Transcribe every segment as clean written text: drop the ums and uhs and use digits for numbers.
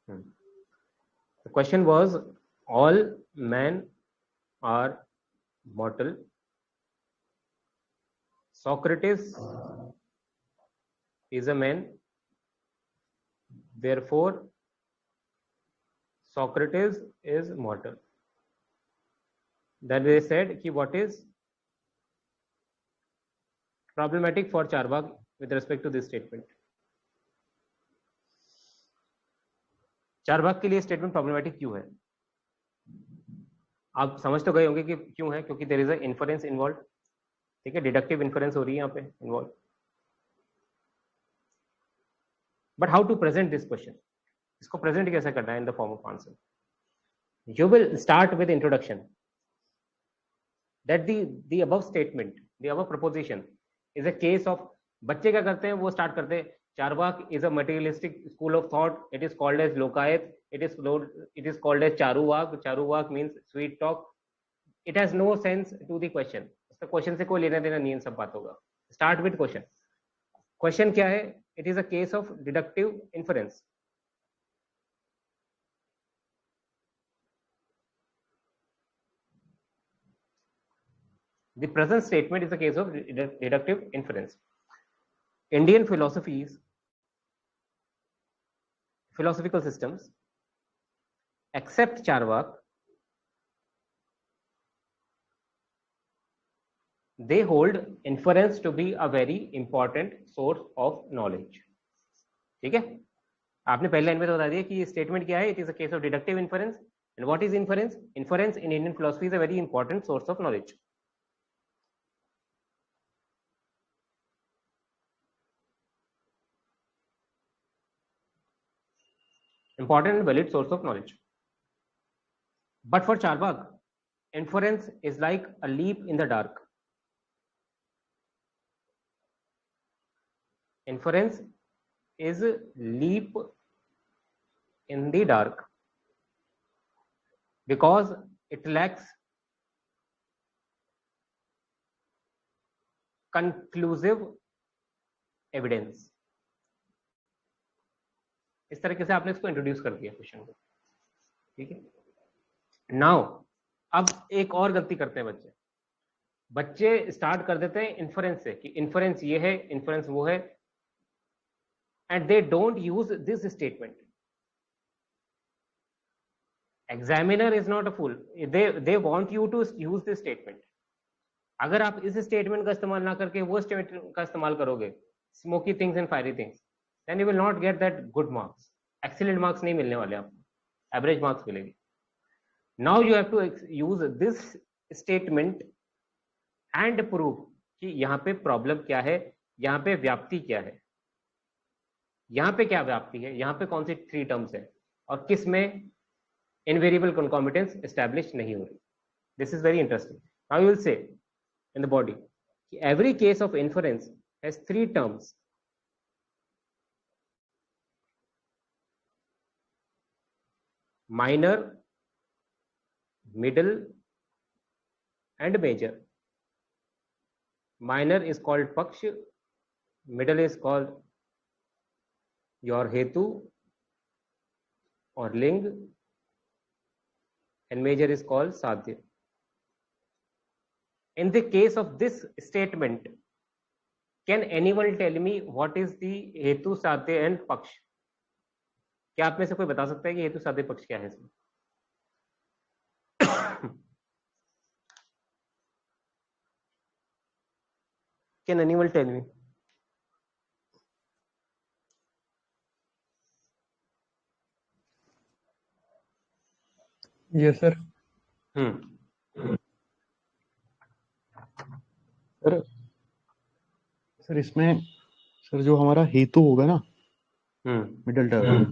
The question was, all men are mortal. Socrates is a man, therefore Socrates is mortal. Then they said कि what is problematic for Charvak with respect to this statement. Charvaka के लिए statement problematic क्यों है? आप समझ तो गए होंगे कि क्यों है, क्योंकि there is a inference involve. ठीक है, डिडक्टिव इन्फरेंस हो रही है यहाँ पे involve. But how to present this question? इसको प्रेजेंट कैसे करना है in the form of answer? You will start with introduction that the above statement, the above proposition is a case of. बच्चे क्या करते हैं, वो स्टार्ट करते हैं Charvak is a materialistic school of thought. It is called as Lokayat. It is called as Charuvak. Charuvak means sweet talk. It has no sense to the question. इसका question से कोई लेना देना नहीं इन सब बातों का. Start with question. क्वेश्चन क्या है? It is a case of deductive inference. The present statement is a case of deductive inference. Indian philosophical systems except Charvak, they hold inference to be a very important source of knowledge. ठीक है, आपने पहले line में तो बता दिया कि ये स्टेटमेंट क्या है. It is a case of deductive inference. And what is inference? Inference in Indian philosophy is a very important source of knowledge. Important and valid source of knowledge. But for Charvak, inference is like a leap in the dark. Inference is a leap in the dark because it lacks conclusive evidence. इस तरीके से आपने इसको introduce कर दिया question को. ठीक है, नाउ अब एक और गलती करते हैं बच्चे. बच्चे स्टार्ट कर देते हैं इन्फरेंस से कि इन्फरेंस ये है, इन्फरेंस वो है, and they don't use this statement. Examiner is not a fool. They want you to use this statement. अगर आप इस स्टेटमेंट का इस्तेमाल ना करके वो स्टेटमेंट का इस्तेमाल करोगे, smoky things and fiery things, then you will not get that good marks. Excellent marks नहीं मिलने वाले आपको, average marks मिलेगी. Now you have to use this statement and prove कि यहाँ पे प्रॉब्लम क्या है, यहाँ पे व्याप्ति क्या है, यहाँ पे क्या व्याप्ति है, यहाँ पे कौन सी 3 टर्म्स है और किस में इनवेरिएबल कंकॉमिटेंस एस्टैब्लिश नहीं हो रही. This is very interesting. Now you will say in the body every case of inference has 3 terms. Minor, middle and major. Minor is called paksh, middle is called your hetu or ling, and major is called sadhya. In the case of this statement, can anyone tell me what is the hetu, sadhya and paksh? क्या आप में से कोई बता सकता है कि हेतु साध्य पक्ष क्या है इसमें? Can anyone tell me? Yes sir. Sir इसमें सर जो हमारा हेतु होगा ना, middle term,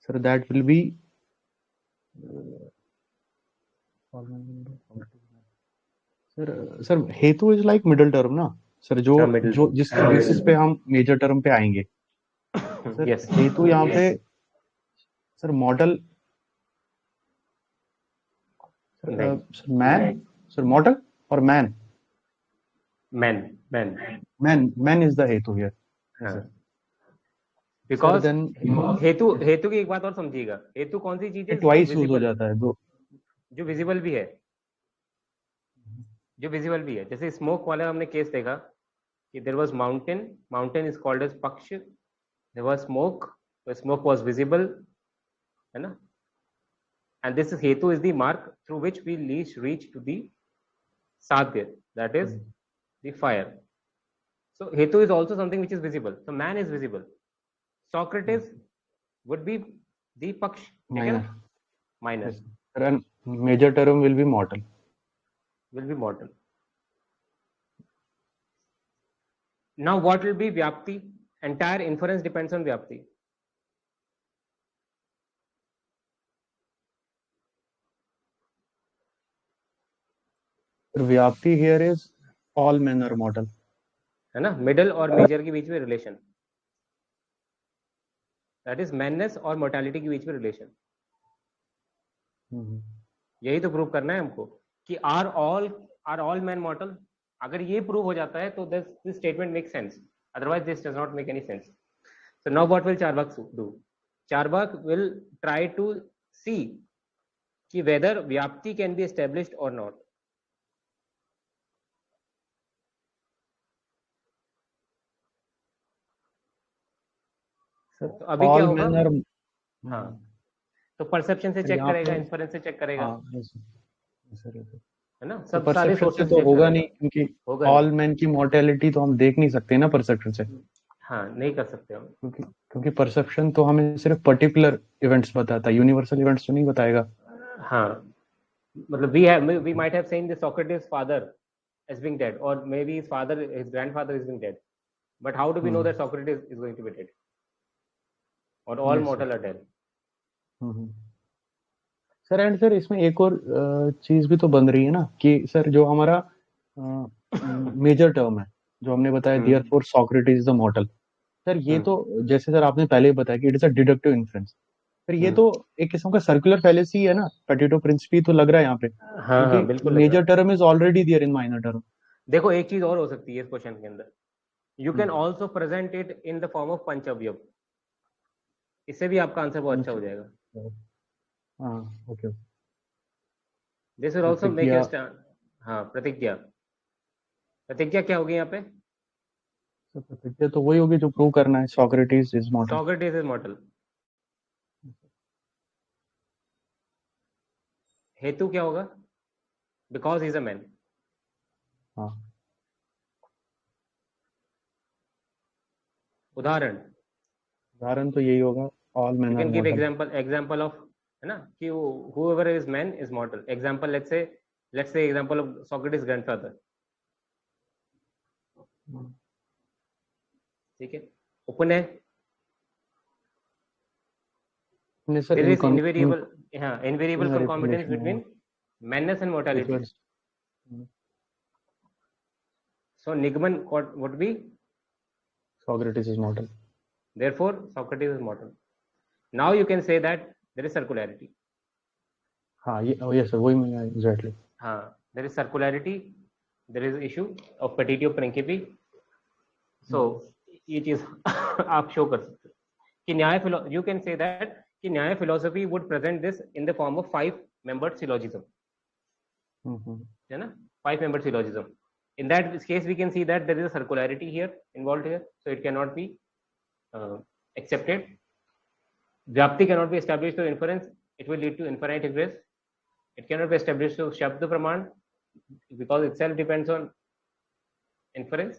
sir that will be sir हेतु इज लाइक मिडल टर्म ना सर, जो जिस बेसिस पे हम मेजर टर्म पे आएंगे. सर हेतु यहाँ पे sir model, sir man, sir model और मैन. मैन इज द हेतु हियर. बिकॉज then हेतु की एक बात और समझिएगा, हेतु कौन सी चीज है ट्वाइस यूज हो जाता है दो, जो विजिबल भी है, जो विजिबल भी है। जैसे स्मोक वाला हमने केस देखा कि there was mountain is called as पक्ष, there was smoke was visible, है ना, and this is hetu is the mark through which we reach to the sadhya, that is the fire. So hetu is also something which is visible, so man is visible. Socrates would be the paksh, minor. And major term will be mortal. Now what will be vyapti? Entire inference depends on vyapti. व्याप्ति here is all men are mortal, है ना, middle और major के बीच में relation, that is मैननेस और mortality के बीच में relation. यही तो प्रूव करना है हमको कि आर ऑल मैन मॉर्टल। अगर ये प्रूव हो जाता है तो this statement make sense, otherwise this does not make any sense. So now what will Carvaka do? Carvaka will try to see कि whether vyapti can be established or not. तो अभी क्या होगा? हाँ, तो परसेप्शन से चेक करेगा, inference से चेक करेगा, है ना, सब सारे सोर्सेस तो होगा नहीं, क्योंकि ऑल मैन की मॉर्टेलिटी तो हम देख नहीं सकते ना परसेप्शन से। हाँ, नहीं कर सकते हम, क्योंकि परसेप्शन तो हमें सिर्फ पर्टिकुलर इवेंट्स बताता है, यूनिवर्सल इवेंट्स तो नहीं बताएगा। हाँ, मतलब we might have seen the Socrates' father as being dead, or maybe his grandfather is being dead, but how do we know that Socrates is going to be dead, or all mortal are dead? Sir and sir इसमें एक और चीज भी तो बन रही है ना कि सर जो हमारा मेजर टर्म है जो हमने बताया, therefore Socrates is the मॉर्टल। Sir ये तो जैसे सर आपने पहले ही बताया कि it is a deductive inference, sir ये तो एक किस्म का सर्कुलर फैलेसी है ना, पेटिटो प्रिंसिपी तो लग रहा है यहाँ पे। हाँ, बिल्कुल major term is already there in minor term. देखो एक चीज और हो सकती है इस क्वेश्चन के अंदर, you can also present it in the form of पंचअवयव, इससे भी आपका आंसर बहुत अच्छा हो जाएगा। Okay, this will also make your stand. हाँ, प्रतिज्ञा क्या होगी यहाँ पे? प्रतिज्ञा तो वही होगी जो प्रूव करना है, सोक्रेटिस इज मॉर्टल। हेतु क्या होगा? Because he is a man. उदाहरण तो यही होगा, all man are mortal. Example of, है ना, कि whoever is man is mortal. Example, let's say example of Socrates' grandfather. ठीक है, उपनय, there is invariable concomitance between madness and mortality. So निगमन would be Socrates is mortal. Therefore Socrates is mortal. Now you can say that there is circularity. हाँ, yes sir, वही मैं exactly. हाँ, there is circularity, there is issue of petitio principi. So ये चीज आप show कर सकते हो कि न्याय, you can say that कि न्याय philosophy would present this in the form of 5-membered syllogism. है ना, 5-membered syllogism. In that case we can see that there is a circularity here involved here, so it cannot be accepted. Vyapti cannot be established through inference, it will lead to infinite egress. It cannot be established through Shabd Praman because itself depends on inference.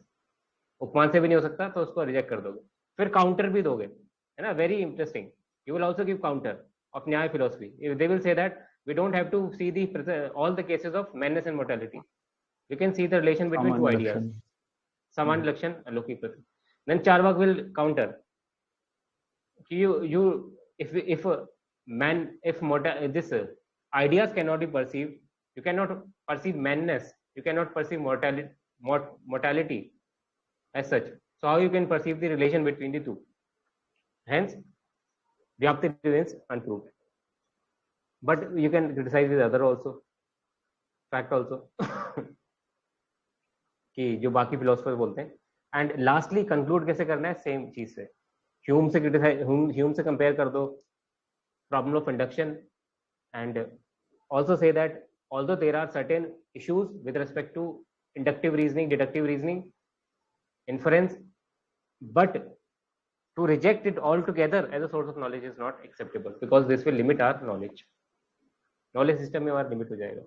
उपमान से भी नहीं हो सकता, तो उसको reject कर दोगे, फिर काउंटर भी दोगे, है ना। Very interesting, you will also give counter of न्याय philosophy. They will say that we don't have to see all the cases of madness and mortality. You can see the relation between two ideas. Saman lakshan, alokik pratik. Then Carvaka will counter. This ideas cannot be perceived, you cannot perceive madness, you cannot perceive mortality as such. So how you can perceive the relation between the two? Hence, Vyapti remains unproved. But you can criticize with other also fact also कि जो बाकी philosopher बोलते हैं. And lastly conclude कैसे करना है? Same चीज से, ह्यूम से कंपेयर कर दो problem of induction, and also say that although there are certain issues with respect to inductive reasoning, deductive reasoning, inference, but to reject it altogether as a source of knowledge is not acceptable, because this will limit our knowledge system में हमारा limit हो जाएगा.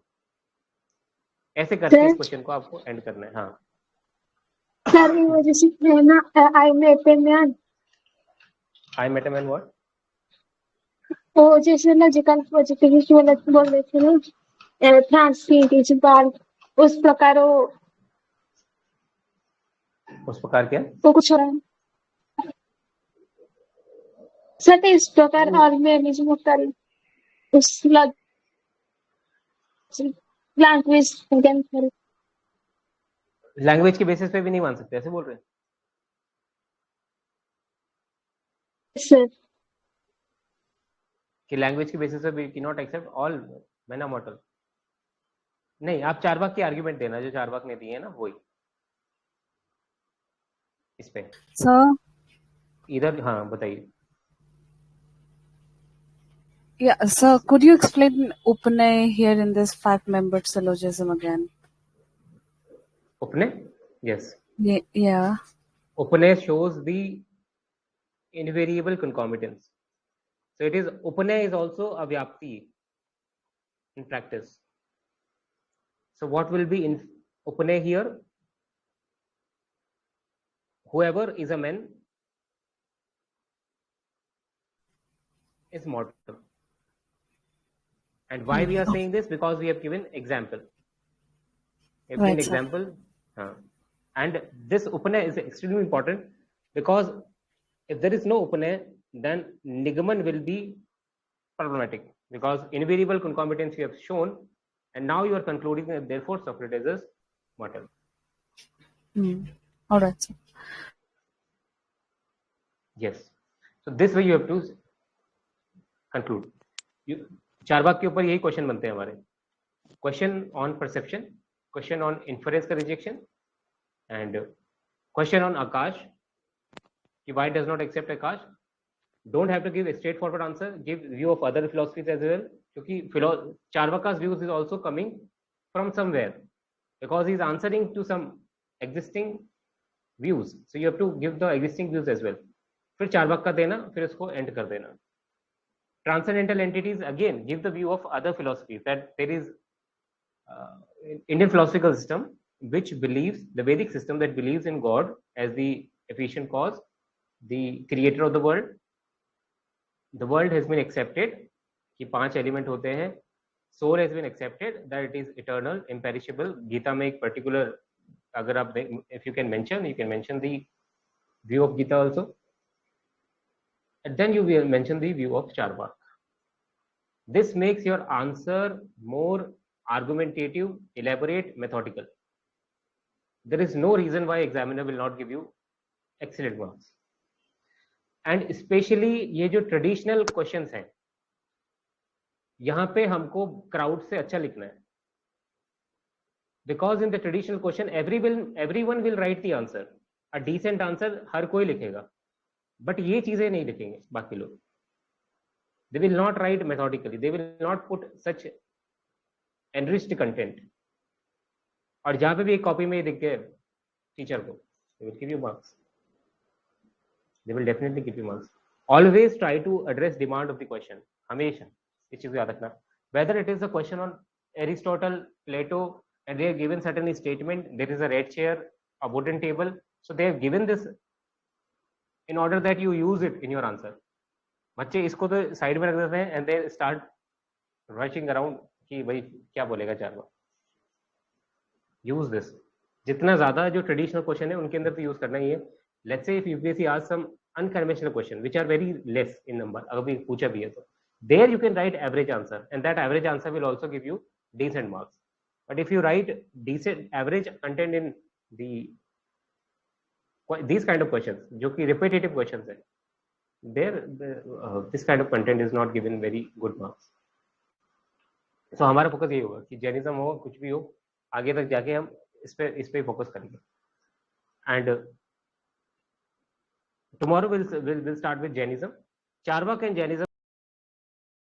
ऐसे करके इस question को आपको and करना है. हाँ सर, वो जैसे है ना, I met a man what, वो जैसे लॉजिकल पॉजिटिविटी वाला बोल रहे थे ना, फ्रांस की इस बार उस प्रकार क्या वो कुछ हो रहा है सर, इस प्रकार और मैं नहीं कर उस लैंग्वेज के बेसिस पे भी नहीं मान सकते, ऐसे बोल रहे हैं सर. कि लैंग्वेज के बेसिस पे we can not accept all men mortal. नहीं, आप चारवाक की आर्गुमेंट देना जो चारवाक ने दी है ना, वही इस पे सर. इधर हाँ बताइए. Yeah, sir, could you explain Upanay here in this 5-membered syllogism again? Upanay? Yes. Yeah. Upanay shows the invariable concomitance. So it is, Upanay is also a vyapti in practice. So what will be in Upanay here? Whoever is a man is mortal. And why we are saying this? Because we have given example. We have given example. And this Upanay is extremely important, because if there is no Upanay, then Nigaman will be problematic, because invariable concomitance you have shown, and now you are concluding that therefore Socrates is mortal. All right, sir. Yes. So this way you have to conclude. Charvaka के ऊपर यही question बनते हैं हमारे. Question on perception, question on inference का rejection, and question on आकाश कि why does not accept Akash. Don't have to give a straightforward answer, give view of other philosophies as well, क्योंकि Charvaka's views is also coming from somewhere, because he is answering to some existing views, so you have to give the existing views as well. फिर चारवाक का देना, फिर उसको and कर देना. Transcendental entities, again, give the view of other philosophies, that there is Indian philosophical system which believes, the Vedic system that believes in God as the efficient cause, the creator of the world. The world has been accepted कि 5 element होते हैं. Soul has been accepted that it is eternal, imperishable. Gita में एक particular, अगर आप if you can mention the view of Gita also, and then you will mention the view of Charvak. This makes your answer more argumentative, elaborate, methodical. There is no reason why examiner will not give you excellent marks. And especially ये जो traditional questions हैं, यहाँ पे हमको crowd से अच्छा लिखना है, because in the traditional question everyone will write the answer, a decent answer हर कोई लिखेगा, but ये चीजें नहीं लिखेंगे बाकी लोग. They will not write methodically, they will not put such enriched content. और जहाँ पे भी एक कॉपी में दिख गए टीचर को, they will give you marks. They will definitely give you marks. Always try to address demand of the question. हमेशा इस चीज को याद रखना. Whether it is a question on Aristotle, Plato, and they have given certain statement, there is a red chair, a wooden table, so they have given this in order that you use it in your answer. बच्चे इसको तो side में रख देते हैं and they start rushing around कि भाई क्या बोलेगा चारवा. Use this. जितना ज्यादा जो ट्रेडिशनल क्वेश्चन है उनके अंदर तो यूज करना ही है. Let's say if UPSC asks some unconventional question which are very less in number, अगर भी पूछा भी है तो there you can write average answer, and that average answer will also give you decent marks. But if you write decent average content in these kind of questions जो कि repetitive questions है, this kind of content is not given very good marks. So हमारा focus ये होगा कि Jainism हो, कुछ भी हो, आगे तक जाके हम इस पे फोकस करेंगे. And Tomorrow we'll start with Jainism. Charvak and Jainism